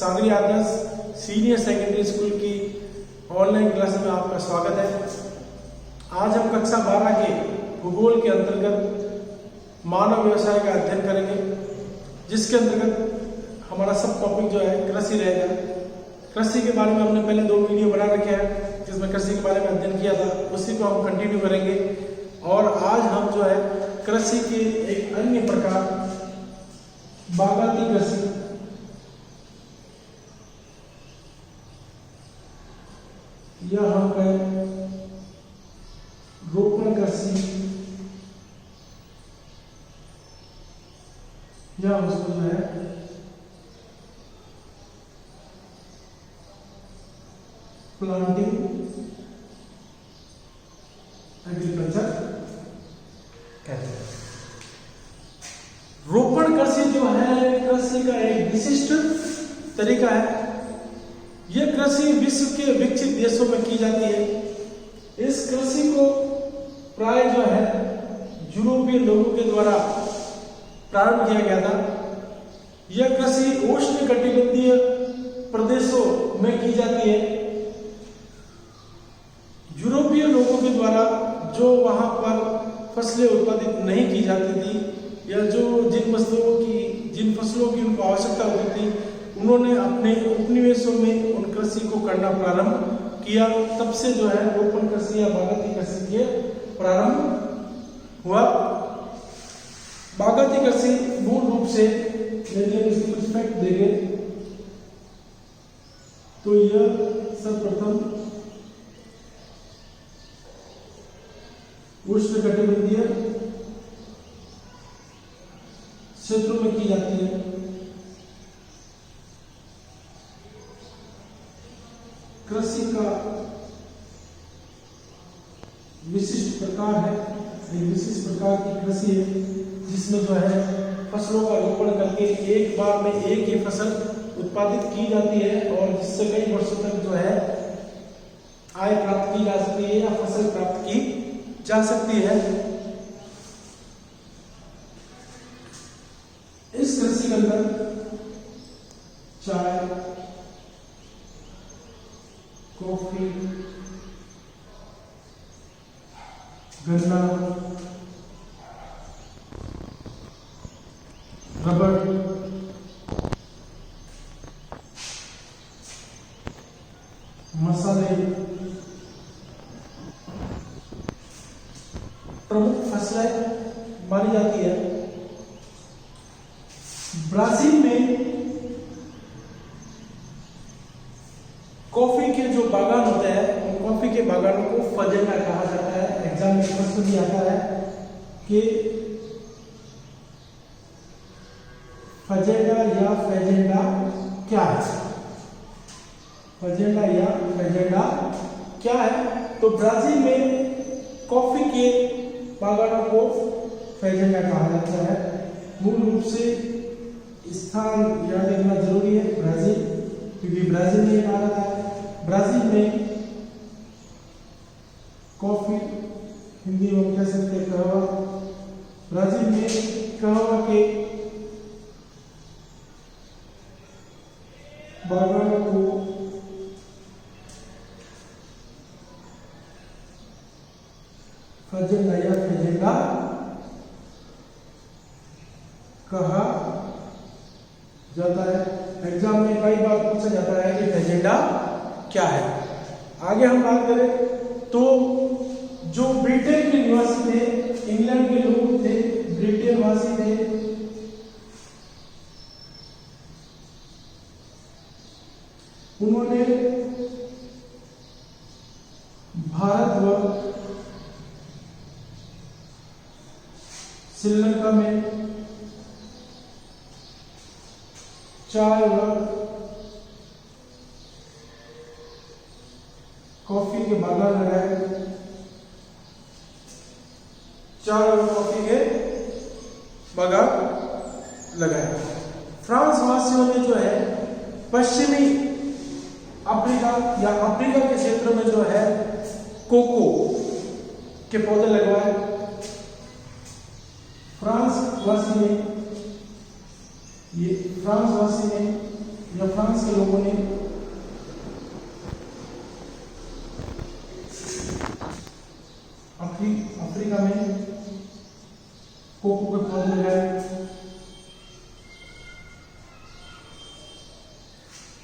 सागरी आदर्श senior secondary school की online class में आपका स्वागत है। आज हम कक्षा 12 के भूगोल के अंतर्गत मानव व्यवसाय का अध्ययन करेंगे, जिसके अंतर्गत हमारा सब टॉपिक जो है कृषि रहेगा। कृषि के बारे में हमने पहले 2 वीडियो बना रखे हैं, जिसमें कृषि के बारे में अध्ययन किया था, उसी को हम कंटिन्यू करेंगे। और आज हम जो है कृषि के एक अन्य प्रकार बागाती कृषि या हम कहें रोपण कृषि या उसको जो है प्लांटिंग एग्रीकल्चर कहते हैं। रोपण कृषि जो है कृषि का एक विशिष्ट तरीका है। यह कृषि विश्व के विकसित देशों में की जाती है। इस कृषि को प्राय जो है यूरोपीय लोगों के द्वारा प्रारंभ किया गया था। यह कृषि उष्णकटिबंधीय प्रदेशों में की जाती है। यूरोपीय लोगों के द्वारा जो वहां पर फसलें उत्पादित नहीं की जाती थी या जिन फसलों की उनको आवश्यकता होती थी, उन्होंने अपने उपनिवेशों में उन कृषि को करना प्रारंभ किया। तब से जो है रोपण कृषि या बागाती कृषि के प्रारंभ हुआ। बागाती कृषि मूल रूप से यदि हम इसके कुछ फैक्ट देंगे तो यह सर्वप्रथम उष्णकटिबंधीय क्षेत्रों में की जाती है। कृषि का विशिष्ट प्रकार है, एक विशिष्ट प्रकार की कृषि है जिसमें जो है फसलों का रोपण करके एक बार में एक ही फसल उत्पादित की जाती है और जिससे कई वर्षों तक जो है आय प्राप्त की जा सकती है या फसल प्राप्त की जा सकती है। इस कृषि के अंदर चाय, कॉफी, गन्ना, रबर, मसाले प्रमुख फसलें मानी जाती है। ब्राजील में कॉफी के जो बागान होते हैं, उन कॉफी के बागानों को फजेंडा कहा जाता है। एग्जाम में प्रश्न भी आता है कि फजेंडा या फेजेंडा क्या है। फजेंडा या फेजेंडा क्या है? तो ब्राजील में कॉफी के बागानों को फेजेंडा कहा जाता है। मूल रूप से स्थान याद रखना जरूरी है, ब्राजील, क्योंकि ब्राजील में कहा जाता है। ब्राजील में कॉफी, हिंदी में कह सकते हैं कहवा, ब्राजील में कहवा के बागानों को फजेंडा या फेजेंडा कहा जाता है। एग्जाम में कई बार पूछा जाता है कि फेजेंडा क्या है। आगे हम बात करें तो जो ब्रिटेन के निवासी थे, इंग्लैंड के लोग थे, ब्रिटेन वासी थे, उन्होंने भारत व श्रीलंका में चाय व कॉफी के बागान लगाए। चाय और कॉफी के बागान लगाए। फ्रांस वासियों ने जो है पश्चिमी अफ्रीका या अफ्रीका के क्षेत्र में जो है कोको के पौधे लगवाए। फ्रांस वासी ने या फ्रांस के लोगों ने अफ्रीका में कोको के पौधे लगाए।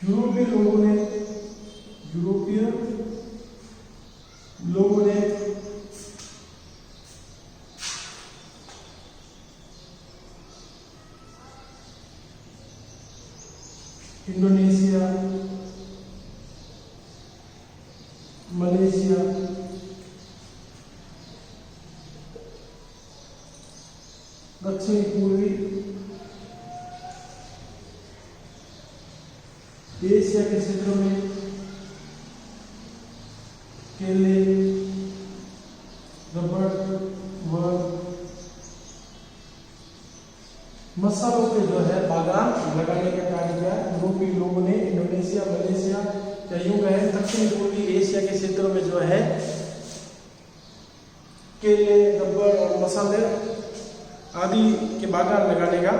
यूरोपीय लोगों ने इंडोनेशिया, मलेशिया, दक्षिण पूर्वी एशिया के क्षेत्रों में केले, रबड़ व मसालों के जो है बागान लगाने का कार्य किया। यूरोपीय लोगों ने इंडोनेशिया, मलेशिया या यूं कहें दक्षिण पूर्वी एशिया के क्षेत्रों में जो है केले, रबड़ और मसाले आदि के बागान लगाने का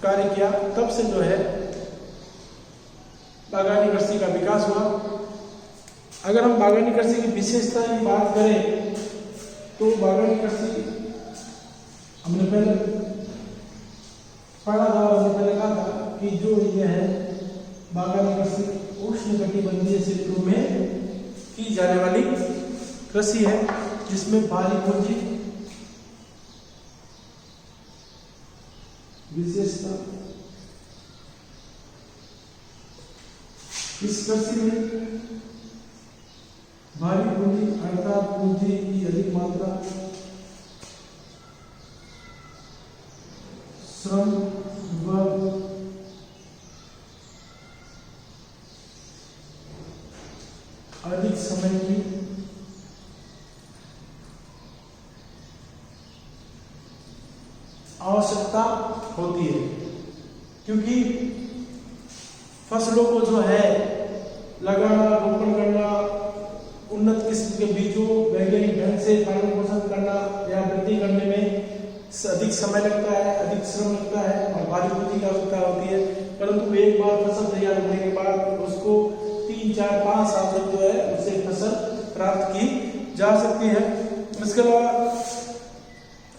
कार्य किया। तब से जो है बागानी कृषि का विकास हुआ। अगर हम बागानी कृषि की विशेषता की बात करें तो बागानी कृषि हमने पहले पढ़ा था, हमने पहले कहा था कि जो ये है बागानी कृषि उष्णकटिबंधीय क्षेत्रों में की जाने वाली कृषि है, जिसमें भारी पूंजी विशेषता। इस कृषि में भारी पूंजी अर्थात पूंजी की अधिक मात्रा, श्रम व अधिक समय की आवश्यकता होती है, क्योंकि फसलों को जो है लगाना, रोपण करना, उन्नत किस्म के बीजों वैज्ञानिक ढंग से पालन पोषण करना या वृद्धि करने में अधिक समय लगता है, अधिक श्रम लगता है और भारी पूंजी की आवश्यकता होती है। परंतु एक बार फसल तैयार होने के बाद उसको 3, 4, 5 साल तक जो है उससे फसल प्राप्त की जा सकती है। इसके अलावा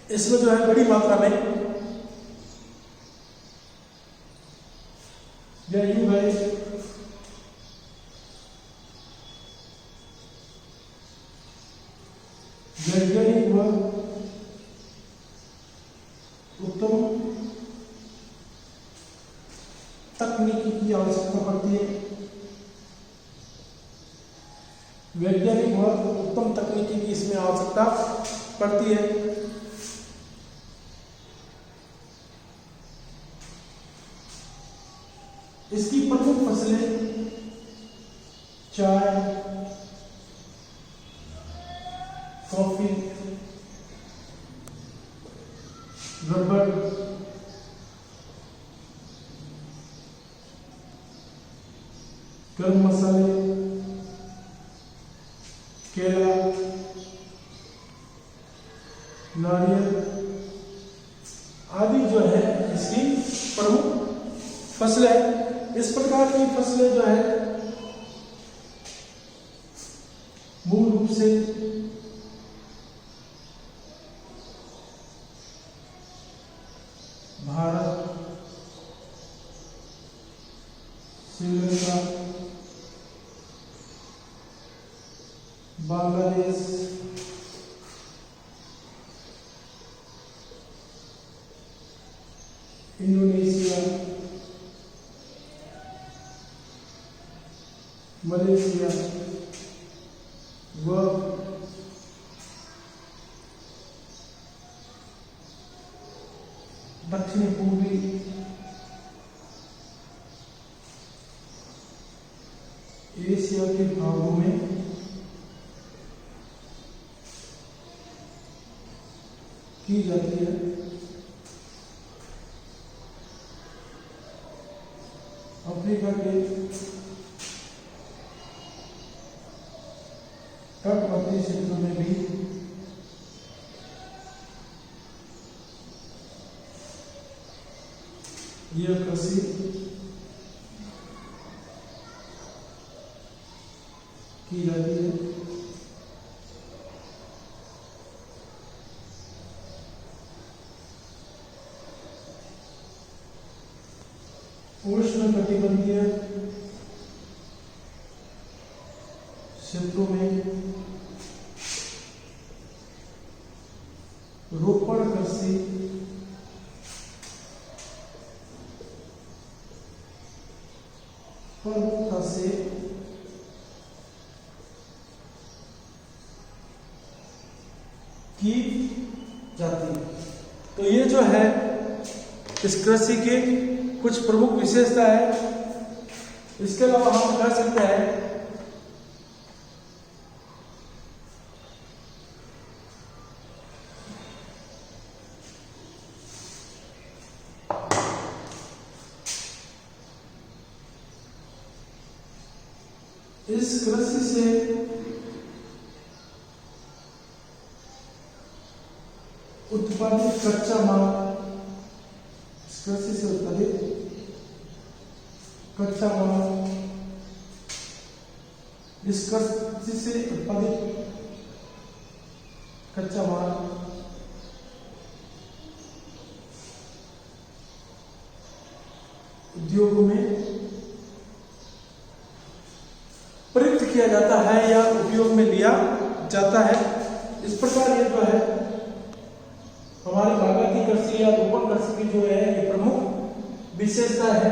इसमें जो है बड़ी मात्रा में यूं है वैज्ञानिक व उत्तम तकनीकी की आवश्यकता पड़ती है। वैज्ञानिक व उत्तम तकनीकी की इसमें आवश्यकता पड़ती है। इसकी प्रमुख फसलें चाय, कॉफी, रबड़, गर्म मसाले, केला, नारियल आदि जो है इसकी प्रमुख फसलें हैं। इस प्रकार की फसलें जो है मूल रूप से भारत, श्रीलंका, बांग्लादेश, इंडोनेशिया, मलेशिया व दक्षिण पूर्वी एशिया के भागों में की जाती है। अफ्रीका के तटवर्ती क्षेत्रों में भी यह कृषि की जाती है। उष्णकटिबंधीय क्षेत्रों में रोपण कृषि प्रमुखता से की जाती है। तो ये जो है इस कृषि के कुछ प्रमुख विशेषता है। इसके अलावा हम कह सकते हैं इस कृषि से उत्पादित कच्चा माल, इस कृषि से उत्पादित कच्चा माल, इस कृषि से उत्पादित कच्चा माल उद्योग में प्रयुक्त किया जाता है या उपयोग में लिया जाता है। इस प्रकार ये जो है हमारी बागायती कृषि या रोपण कृषि की जो है ये प्रमुख विशेषता है।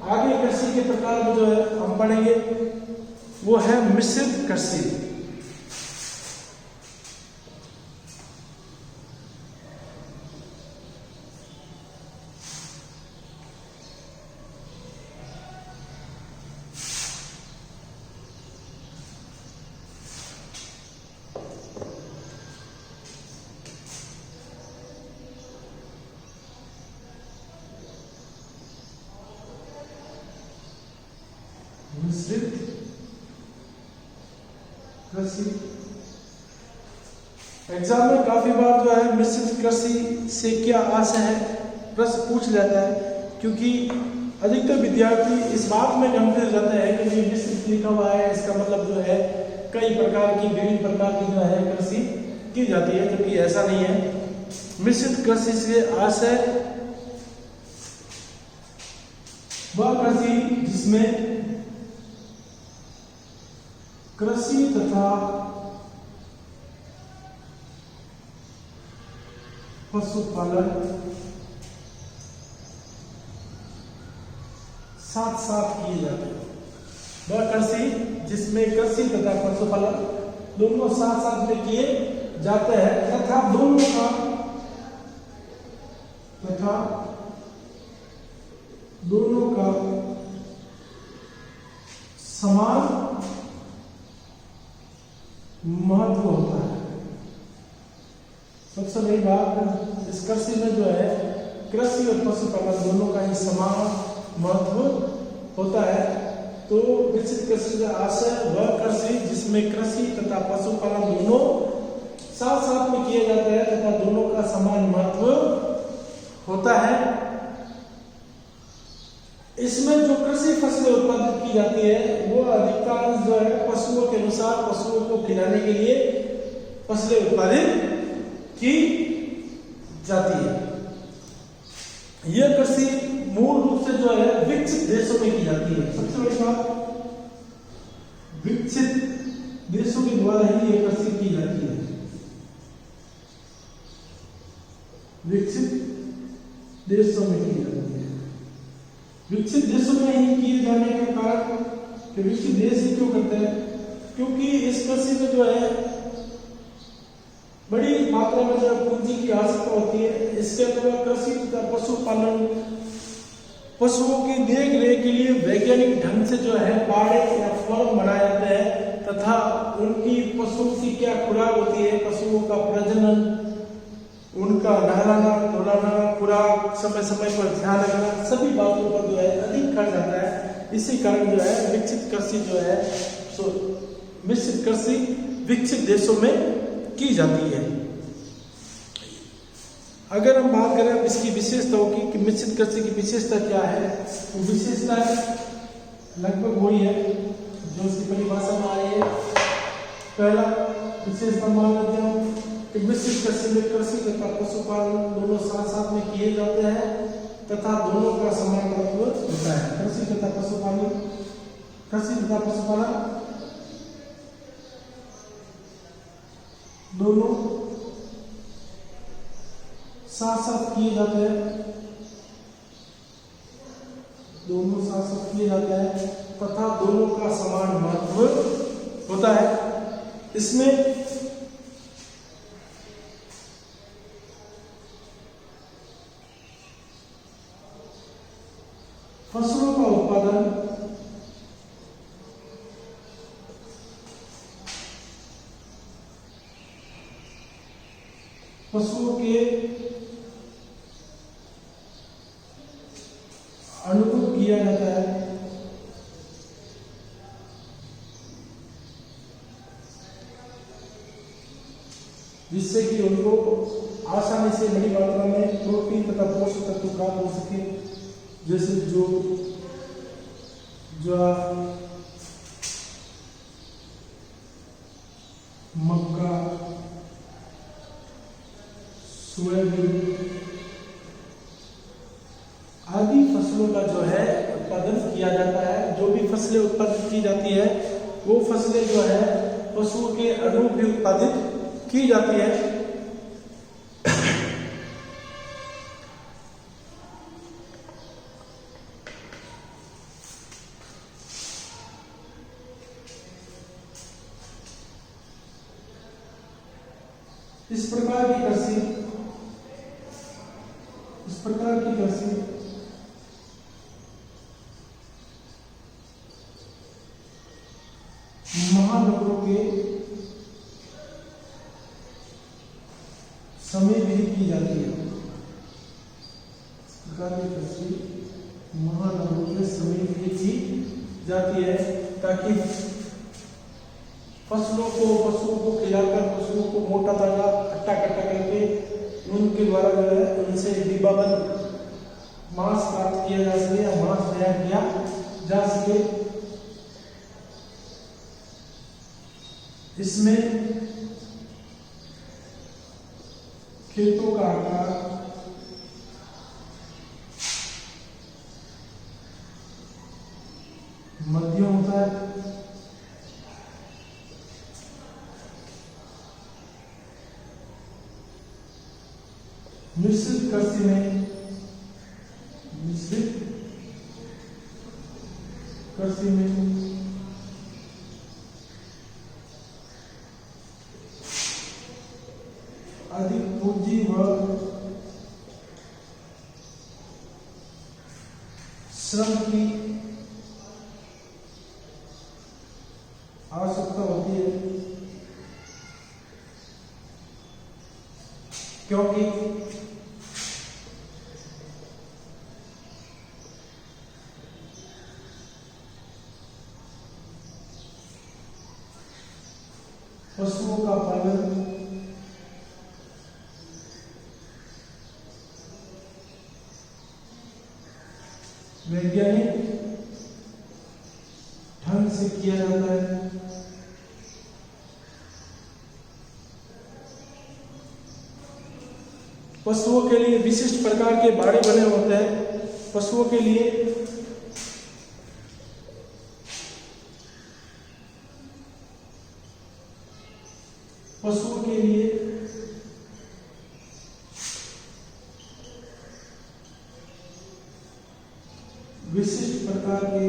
आगे कृषि के प्रकार में जो है हम पढ़ेंगे वो है मिश्रित कृषि। मिश्रित कृषि एग्जाम में काफी बार जो है मिश्रित कृषि से क्या आशय है प्रश्न पूछ लेता है, क्योंकि अधिकतर विद्यार्थी इस बात में कंफ्यूज रहते हैं कि ये मिश्रित लिखा हुआ है इसका मतलब जो है कई प्रकार की विभिन्न प्रकार की जो है कृषि की जाती है, जबकि ऐसा नहीं है। मिश्रित कृषि से आशय वह कृषि जिसमें कृषि तथा पशुपालन साथ साथ किए जाते हैं। वह कृषि जिसमें कृषि तथा पशुपालन दोनों साथ साथ में किए जाते हैं तथा दोनों का समान महत्व होता है। सबसे बड़ी बात इस कृषि में जो है कृषि और पशुपालन दोनों का ही समान महत्व होता है। तो विकसित कृषि का आशय वह कृषि जिसमें कृषि तथा पशुपालन दोनों साथ साथ में किए जाते हैं तथा दोनों का समान महत्व होता है। इसमें जो कृषि फसलें उत्पादित की जाती है वो अधिकांश जो है पशुओं के अनुसार पशुओं को खिलाने के लिए फसलें उत्पादित की जाती है। यह कृषि मूल रूप से जो है विकसित देशों में की जाती है। सबसे बड़ी बात विकसित देशों के द्वारा ही यह कृषि की जाती है। विकसित देशों में की जाती है। विकसित देशों में ही किए जाने का कारण कि विकसित देश ही क्यों करते हैं, क्योंकि इस कृषि में जो है बड़ी मात्रा में जो पूंजी की आवश्यकता होती है। इसके अलावा कृषि तथा पशुपालन पशुओं की देख रेख के लिए वैज्ञानिक ढंग से जो है बाड़े या फॉर्म बनाए जाते हैं तथा उनकी पशुओं की क्या खुराक होती है, पशुओं का प्रजनन, उनका नहलाना धुलाना, खुराक, समय समय पर ध्यान रखना, सभी बातों पर जो है अधिक खर्च आता है। इसी कारण जो है विकसित कृषि जो है मिश्रित कृषि विकसित देशों में की जाती है। अगर हम बात करें इसकी विशेषताओं की कि मिश्रित कृषि की विशेषता क्या है, तो विशेषता लगभग वही है जो उसकी परिभाषा में आई है। पहला विशेष सम्मान अध्ययन, मिश्रित कृषि में कृषि तथा पशुपालन दोनों साथ साथ में किए जाते हैं तथा दोनों का समान महत्व होता है। कृषि तथा पशुपालन दोनों साथ साथ किए जाते हैं तथा दोनों का समान महत्व होता है। इसमें फसलों का उत्पादन पशुओं के अनुकूल किया जाता है। जिससे कि उनको आसानी से बड़ी मात्रा में प्रोटीन तथा पोषक तत्व प्राप्त हो सके, जैसे जो मक्का, सोयाबीन आदि फसलों का जो है उत्पादन किया जाता है। जो भी फसलें उत्पादित की जाती है वो फसलें जो है पशुओं के अनुरूप भी उत्पादित की जाती है। इस प्रकार की कृषि महानगरों के समय भी की जाती है। इस प्रकार की कृषि महानगरों के समय भी की जाती है ताकि पशुओं को खिलाकर पशुओं को मोटा ताजा खट्टा करके उनके द्वारा जो है उनसे डिब्बाबंद मांस प्राप्त किया जा सके या मांस तैयार किया जा सके। इसमें खेतों का आकार मध्यम होता है। मिश्रित कृषि में अधिक पूंजी व श्रम की आवश्यकता होती है, क्योंकि पशुओं का पालन वैज्ञानिक ढंग से किया जाता है। पशुओं के लिए विशिष्ट प्रकार के बाड़े बने होते हैं। पशुओं के लिए विशिष्ट प्रकार के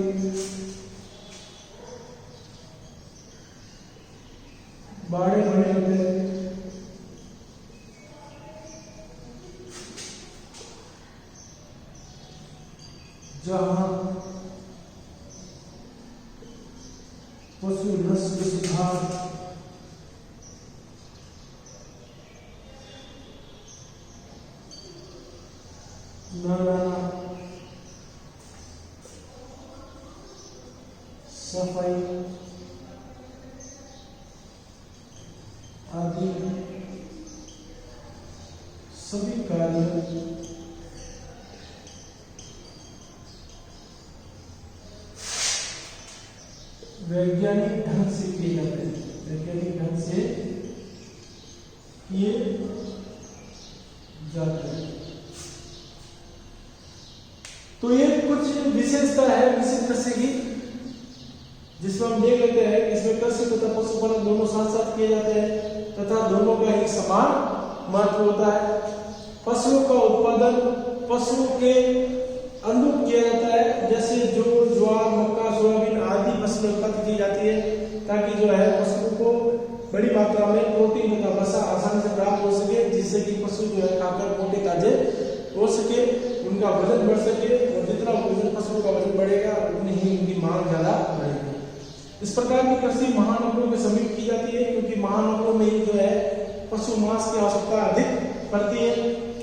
बाड़े बने होते हैं। जहां पशु नस्ल सुधार, सफाई आदि सभी कार्य वैज्ञानिक ढंग से किए जाते हैं, वैज्ञानिक ढंग से किए जाते हैं। तो ये कुछ विशेषता है मिश्रित कृषि की, जिसमें हम देख लेते हैं इसमें कृषि तथा पशुपालन दोनों साथ साथ किए जाते हैं तथा दोनों का ही समान महत्व होता है। फसलों का उत्पादन पशुओं के अनुरूप किया जाता है, जैसे जौ, ज्वार, मक्का, सोयाबीन आदि फसलें उत्पन्न की जाती है ताकि जो है पशुओं को बड़ी मात्रा में प्रोटीन तथा वसा आसानी से प्राप्त हो सके, जिससे कि पशु जो है खाकर मोटे ताजे हो सके, उनका वजन बढ़ सके, और जितना पशुओं का वजन बढ़ेगा उतनी ही उनकी मांग ज्यादा बढ़ेगी। इस प्रकार की कृषि महानगरों के समीप की जाती है, क्योंकि महानगरों में ही जो है पशु मांस की आवश्यकता अधिक पड़ती है।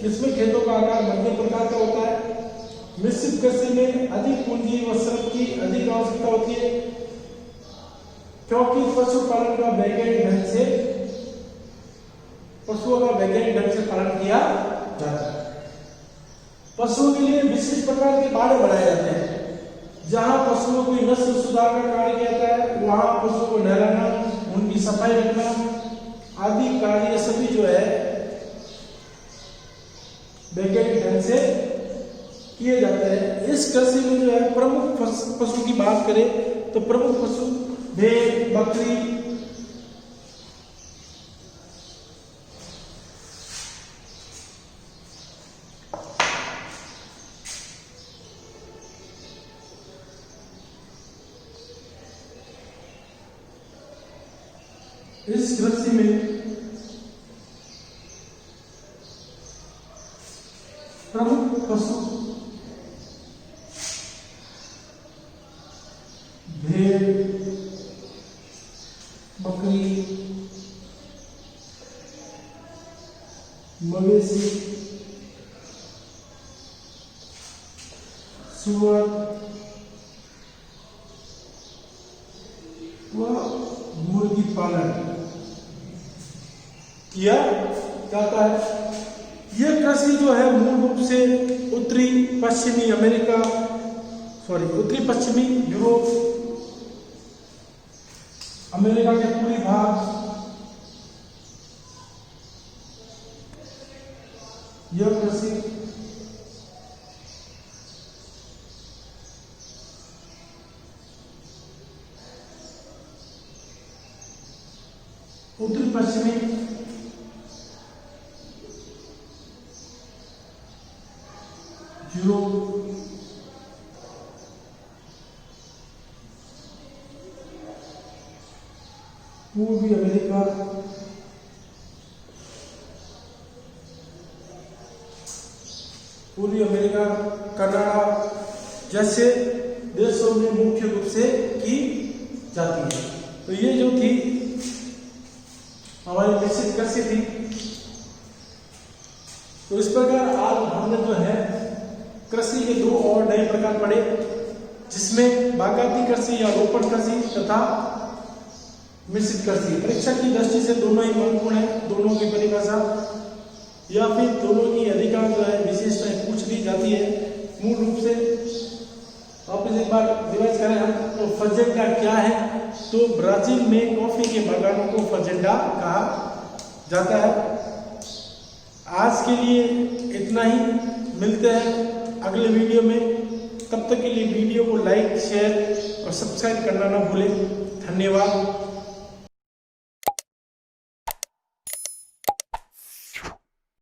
इसमें खेतों का आकार मध्यम प्रकार का होता है। मिश्रित कृषि में अधिक पूंजी व श्रम की अधिक आवश्यकता होती है, क्योंकि पशुपालन का वैज्ञानिक ढंग से पशुओं का वैज्ञानिक ढंग से पालन किया जाता है। पशुओं के लिए विशिष्ट प्रकार के बाड़े बनाए जाते हैं, जहां पशुओं की नस्ल सुधार का कार्य किया जाता है। वहां पशुओं को नहलाना, उनकी सफाई रखना आदि कार्य सभी जो है वैज्ञानिक ढंग से किए जाते हैं। इस कृषि में जो है प्रमुख पशु की बात करें तो प्रमुख पशु भेड़, बकरी, इस कृषि में प्रमुख पशु भेड़, बकरी, मवेशी, सुअर व मुर्गी पालन किया जाता है। यह कृषि जो है मूल रूप से उत्तरी पश्चिमी यूरोप, अमेरिका के पूर्वी भाग, यह कृषि उत्तरी पश्चिमी यूरोप, पूर्वी अमेरिका, कनाडा जैसे देशों में मुख्य रूप से की जाती है। तो ये जो थी हमारी मिश्रित कृषि थी। तो इस प्रकार आज हमने जो है कृषि के दो और नए प्रकार पढ़े, जिसमें बागायती कृषि या रोपण कृषि तथा मिश्रित कृषि। परीक्षा की दृष्टि से दोनों ही महत्वपूर्ण है, दोनों की परिभाषा या फिर दोनों की अधिकांश जो है विशेषताएं पूछ ली जाती है। मूल रूप से वापस एक बार रिवाइज करें हम तो फजेंडा क्या है, तो ब्राजील में कॉफी के बागानों को फजेंडा कहा जाता है। आज के लिए इतना ही, मिलते हैं अगले वीडियो में। तब तक के लिए वीडियो को लाइक, शेयर और सब्सक्राइब करना ना भूलें। धन्यवाद।